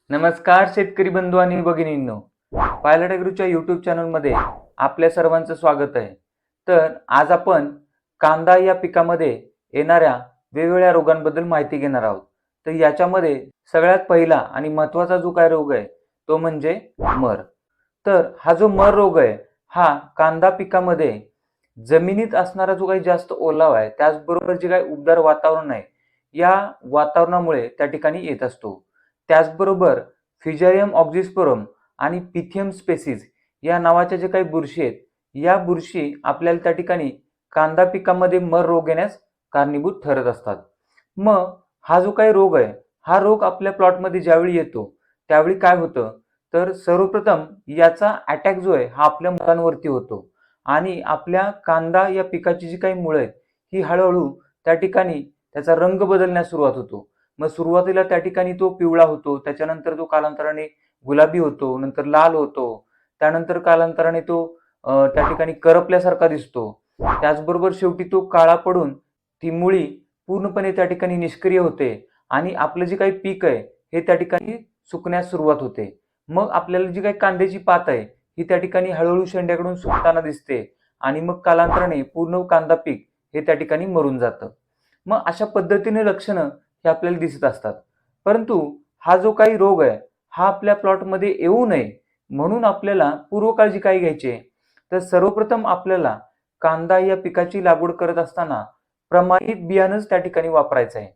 नमस्कार शेतकरी बंधू आणि भगिनींनो, पायलट ॲग्रोच्या यूट्यूब चॅनलमध्ये आपल्या सर्वांचं स्वागत आहे. तर आज आपण कांदा या पिकामध्ये येणाऱ्या वेगवेगळ्या रोगांबद्दल माहिती घेणार आहोत. तर याच्यामध्ये सगळ्यात पहिला आणि महत्त्वाचा जो काय रोग आहे तो म्हणजे मर. तर हा जो मर रोग आहे हा कांदा पिकामध्ये जमिनीत असणारा जो काही जास्त ओलावा आहे त्याचबरोबर जे काही उबदार वातावरण आहे या वातावरणामुळे त्या ठिकाणी येत असतो. त्याचबरोबर फिजारियम ऑक्झिस्पोरम आणि पिथियम स्पेसिस या नावाच्या जे काही बुरशी आहेत या बुरशी आपल्याला त्या ठिकाणी कांदा पिकामध्ये मर रोग येण्यास कारणीभूत ठरत असतात. मग हा जो काही रोग आहे हा रोग आपल्या प्लॉटमध्ये ज्यावेळी येतो त्यावेळी काय होतं, तर सर्वप्रथम याचा अटॅक जो आहे हा आपल्या मुळांवरती होतो आणि आपल्या कांदा या पिकाची जी काही मुळं आहेत ही हळूहळू त्या ठिकाणी त्याचा रंग बदलण्यास सुरुवात होतो. मग सुरुवातीला त्या ठिकाणी तो पिवळा होतो, त्याच्यानंतर तो कालांतराने गुलाबी होतो, नंतर लाल होतो, त्यानंतर कालांतराने तो त्या ठिकाणी करपल्यासारखा दिसतो. त्याचबरोबर शेवटी तो काळा पडून ती मुळी पूर्णपणे त्या ठिकाणी निष्क्रिय होते आणि आपलं जे काही पीक आहे हे त्या ठिकाणी सुकण्यास सुरुवात होते. मग आपल्याला जी काही कांद्याची पात आहे ही त्या ठिकाणी हळूहळू शेंड्याकडून सुकताना दिसते आणि मग कालांतराने पूर्ण कांदा पीक हे त्या ठिकाणी मरून जातं. मग अशा पद्धतीने लक्षणं हे आपल्याला दिसत असतात. परंतु हा जो काही रोग आहे हा आपल्या प्लॉटमध्ये येऊ नये म्हणून आपल्याला पूर्वकाळजी काय घ्यायची आहे, तर सर्वप्रथम आपल्याला कांदा या पिकाची लागवड करत असताना प्रमाणित बियाणंच त्या ठिकाणी वापरायचं आहे.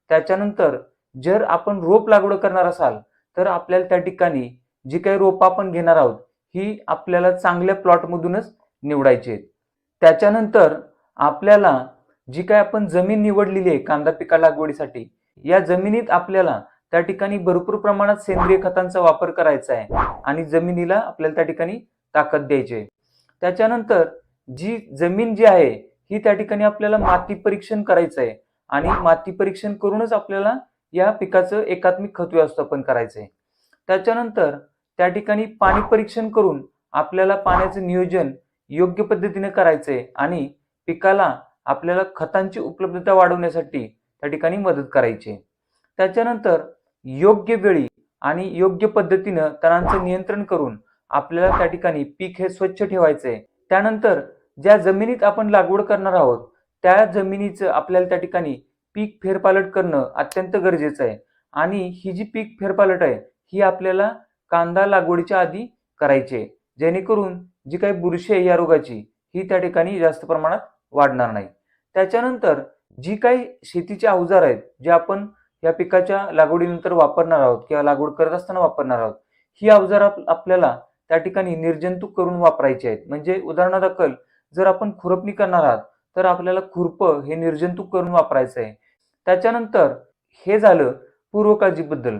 त्याच्यानंतर जर आपण रोप लागवड करणार असाल तर आपल्याला त्या ठिकाणी जी काही रोपं आपण घेणार आहोत ही आपल्याला चांगल्या प्लॉटमधूनच निवडायची आहेत. त्याच्यानंतर आपल्याला जी काही आपण जमीन निवडलेली आहे कांदा पिका लागवडीसाठी या जमिनीत आपल्याला त्या ठिकाणी भरपूर प्रमाणात सेंद्रिय खतांचा वापर करायचा आहे आणि जमिनीला आपल्याला त्या ठिकाणी ताकद द्यायची आहे. त्याच्यानंतर जी जमीन जी आहे ही त्या ठिकाणी आपल्याला माती परीक्षण करायचं आहे आणि माती परीक्षण करूनच आपल्याला या पिकाचं एकात्मिक खत व्यवस्थापन करायचं आहे. त्याच्यानंतर त्या ठिकाणी पाणी परीक्षण करून आपल्याला पाण्याचं नियोजन योग्य पद्धतीने करायचंय आणि पिकाला आपल्याला खतांची उपलब्धता वाढवण्यासाठी त्या ठिकाणी मदत करायची आहे. त्याच्यानंतर योग्य वेळी आणि योग्य पद्धतीनं तणांचं नियंत्रण करून आपल्याला त्या ठिकाणी पीक हे स्वच्छ ठेवायचंय. त्यानंतर ज्या जमिनीत आपण लागवड करणार आहोत त्या जमिनीचं आपल्याला त्या ठिकाणी पीक फेरपालट करणं अत्यंत गरजेचं आहे आणि ही जी पीक फेरपालट आहे ही आपल्याला कांदा लागवडीच्या आधी करायची आहे, जेणेकरून जी काही बुरशी आहे या रोगाची ही त्या ठिकाणी जास्त प्रमाणात वाढणार नाही. त्याच्यानंतर जी काही शेतीचे अवजार आहेत जे आपण या पिकाच्या लागवडीनंतर वापरणार आहोत किंवा लागवड करत असताना वापरणार आहोत ही अवजार आपल्याला त्या ठिकाणी निर्जंतुक करून वापरायची आहेत. म्हणजे उदाहरणादाखल जर आपण खुरपणी करणार आहात तर आपल्याला खुरपं हे निर्जंतुक करून वापरायचं आहे. त्याच्यानंतर हे झालं पूर्वकाळजीबद्दल.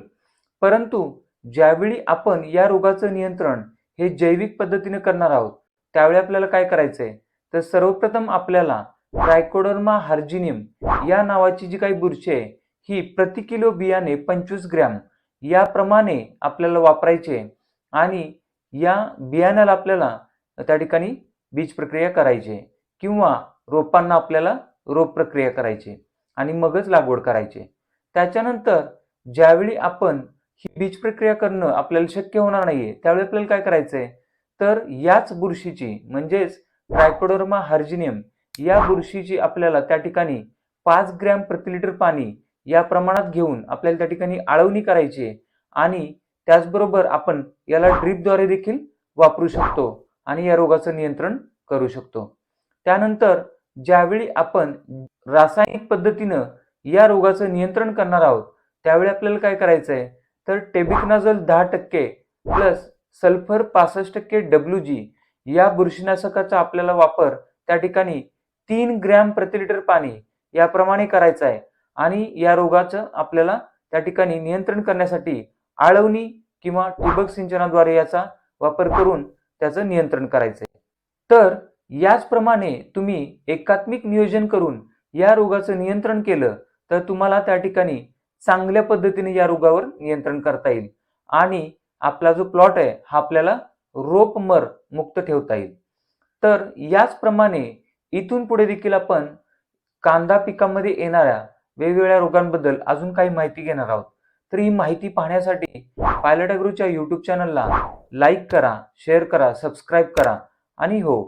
परंतु ज्यावेळी आपण या रोगाचं नियंत्रण हे जैविक पद्धतीने करणार आहोत त्यावेळी आपल्याला काय करायचंय, तर सर्वप्रथम आपल्याला ट्रायकोडर्मा हार्जिनियम या नावाची जी काही बुरशी आहे ही प्रति किलो बियाणे 25 ग्रॅम याप्रमाणे आपल्याला वापरायचे आणि या बियाण्याला आपल्याला त्या ठिकाणी बीज प्रक्रिया करायची किंवा रोपांना आपल्याला रोप प्रक्रिया करायची आणि मगच लागवड करायची. त्याच्यानंतर ज्यावेळी आपण ही बीज प्रक्रिया करणं आपल्याला शक्य होणार नाहीये त्यावेळी आपल्याला काय करायचंय, तर याच बुरशीची म्हणजेच ट्रायकोडर्मा हार्जिनियम या बुरशीची आपल्याला त्या ठिकाणी 5 ग्रॅम प्रति लिटर पाणी या प्रमाणात घेऊन आपल्याला त्या ठिकाणी आळवणी करायची आहे आणि त्याचबरोबर आपण याला ड्रीपद्वारे देखील वापरू शकतो आणि या रोगाचं नियंत्रण करू शकतो. त्यानंतर ज्यावेळी आपण रासायनिक पद्धतीनं या रोगाचं नियंत्रण करणार आहोत त्यावेळी आपल्याला काय करायचंय, तर टेबिकनाझोल 10% प्लस सल्फर 65% WG या बुरशीनाशकाचा आपल्याला वापर त्या ठिकाणी 3 ग्रॅम प्रति लिटर पाणी याप्रमाणे करायचा आहे आणि या रोगाचं आपल्याला त्या ठिकाणी नियंत्रण करण्यासाठी आळवणी किंवा ठिबक सिंचनाद्वारे याचा वापर करून त्याचं नियंत्रण करायचं आहे. तर याचप्रमाणे तुम्ही एकात्मिक नियोजन करून या रोगाचं नियंत्रण केलं तर तुम्हाला त्या ठिकाणी चांगल्या पद्धतीने या रोगावर नियंत्रण करता येईल आणि आपला जो प्लॉट आहे हा आपल्याला रोप मर मुक्त ठेवता येईल. तर याचप्रमाणे इथून पुढे देखील आपण कांदा पिकामध्ये येणाऱ्या वेगवेगळ्या रोगांबद्दल अजून काही माहिती घेणार आहोत. तर ही माहिती पाहण्यासाठी पायलट ॲग्रोच्या यूट्यूब चॅनलला लाईक करा, शेअर करा, सबस्क्राईब करा आणि हो,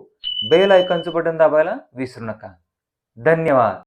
बेल आयकॉनचं बटन दाबायला विसरू नका. धन्यवाद.